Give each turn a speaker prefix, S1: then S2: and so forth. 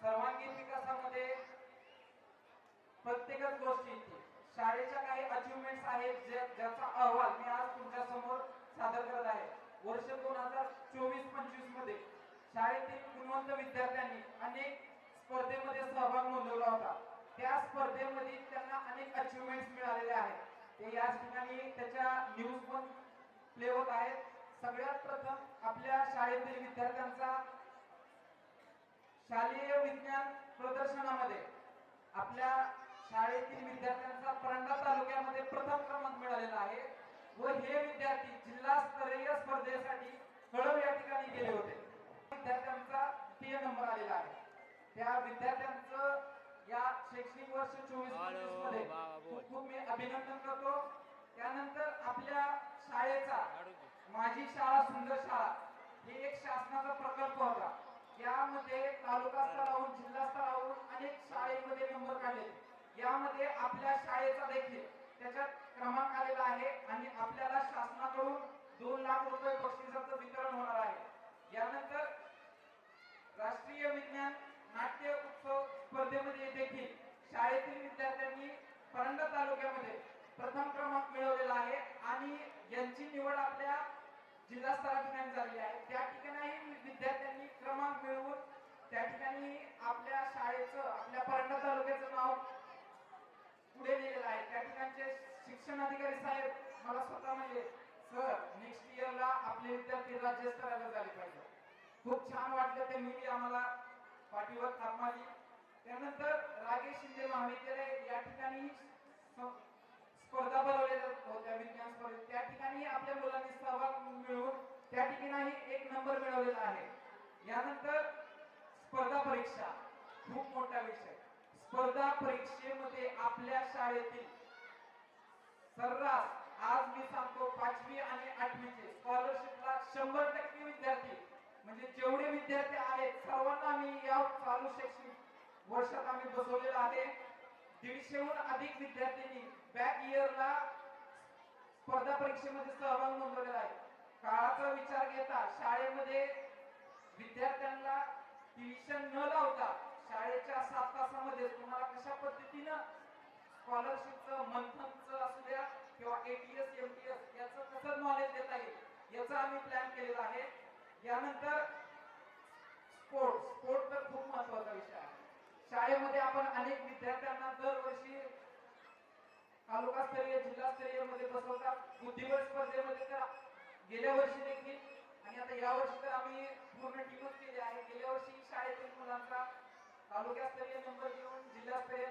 S1: सर्वांगीण विकासामध्ये प्रत्येकच गोष्टी येते। शाळेच्या काही अचीवमेंट्स आहेत ज्याचा अहवाल मी आज तुमच्या समोर सादर करत आहे। वर्ष 2024-25 मध्ये शाळेतील गुणवंत विद्यार्थ्यांनी अनेक स्पर्धेमध्ये सहभाग नोंदवला होता। त्या स्पर्धेमध्ये त्यांना अनेक अचीवमेंट्स मिळालेले आहेत। ते या ठिकाणी त्याच्या न्यूज पण प्ले होत आहेत। सगळ्यात प्रथम आपल्या शाळेतील विद्यार्थ्यांचा शालेय विज्ञान प्रदर्शनामध्ये आपल्या शाळेतील विद्यार्थ्यांचा परंडा तालुक्यामध्ये प्रथम क्रमांक मिळालेला आहे व हे विद्यार्थी जिल्हास्तरीय स्पर्धेसाठी कळव या ठिकाणी गेले होते। विद्यार्थ्यांचा 3 नंबर आलेला आहे। त्या विद्यार्थ्यांचं या शैक्षणिक वर्ष 24-25 मध्ये खूप खूप मी अभिनंदन करतो। त्यानंतर आपल्या शाळेचा माझी शाळा सुंदर शाळा हे एक शासनाचा प्रकल्प होता। यामध्ये तालुका स्तरावरून जिल्हा स्तरावरून अनेक शाळेमध्ये नंबर काढले। यामध्ये आपल्या शाळेचा देखील त्याच्यात क्रमांक आलेला आहे आणि आपल्याला शासनाकडून 2 लाख रुपये बक्षिसाचं वितरण होणार आहे। यानंतर राष्ट्रीय विज्ञान नाट्य उत्सव स्पर्धेमध्ये देखील शाळेतील विद्यार्थ्यांनी परंडा तालुक्यामध्ये प्रथम क्रमांक मिळवलेला आहे आणि यांची निवड आपल्या जिल्हा स्तरावर झाली आहे। त्या ठिकाणी विद्यार्थ्यांनी क्रमांक मिळवून त्या ठिकाणी आपल्या शाळेचं आपल्या परंडा तालुक्याचं नाव पुढे नेलेलं आहे। त्या ठिकाणचे शिक्षण अधिकारी साहेब मला स्वतः म्हणले, सर नेक्स्ट इयरला आपले विद्यार्थी राज्य स्तराला झाले पाहिजे। खूप छान वाटलं, त्यांनी आम्हाला पाठीवर थाप मारली। त्यानंतर राजेश शिंदे महाविद्यालय या ठिकाणी स्पर्धा भरवलेल्या होत्या विज्ञान स्पर्धेत। त्या ठिकाणी आपल्या मुलांनी सहभाग मिळवून त्या ठिकाणी 1 नंबर मिळवलेला आहे। यानंतर स्पर्धा परीक्षा खूप मोठा विषय। स्पर्धा परीक्षेमध्ये आपल्या शाळेतील सर्रास आज मी सांगतो 5वी आणि 8वी चे स्कॉलरशिपला 100% विद्यार्थी म्हणजे जेवढे विद्यार्थी आहेत सर्वांना आम्ही या चालू शैक्षणिक वर्षात आम्ही बसवलेला आहे। 150हून अधिक विद्यार्थ्यांनी बॅक इयरला स्पर्धा परीक्षेमध्ये सहभाग नोंदवलेला आहे। काळाचा विचार घेता शाळेमध्ये विद्यार्थ्यांना ट्युशन न लावता शाळेच्या 7 तासामध्ये तुम्हाला कशा पद्धतीनं स्कॉलरशिपचं मंथनचं असू द्या किंवा एटीएस एमटीएस याचं कसं नॉलेज देता येईल याचा आम्ही प्लॅन केलेला आहे। यानंतर स्पोर्ट तर खूप महत्त्वाचा विषय आहे। शाळेमध्ये आपण अनेक विद्यार्थ्यांना दरवर्षी तालुकास्तरीय जिल्हास्तरीय मध्ये बसवतात। बुद्धिबळ स्पर्धेमध्ये तर गेल्या वर्षी देखील आणि आता या वर्षी तर आम्ही पूर्ण टीमच केली आहे। गेल्या वर्षी शाळेतील मुलांचा तालुकास्तरीय नंबर घेऊन जिल्हास्तरीय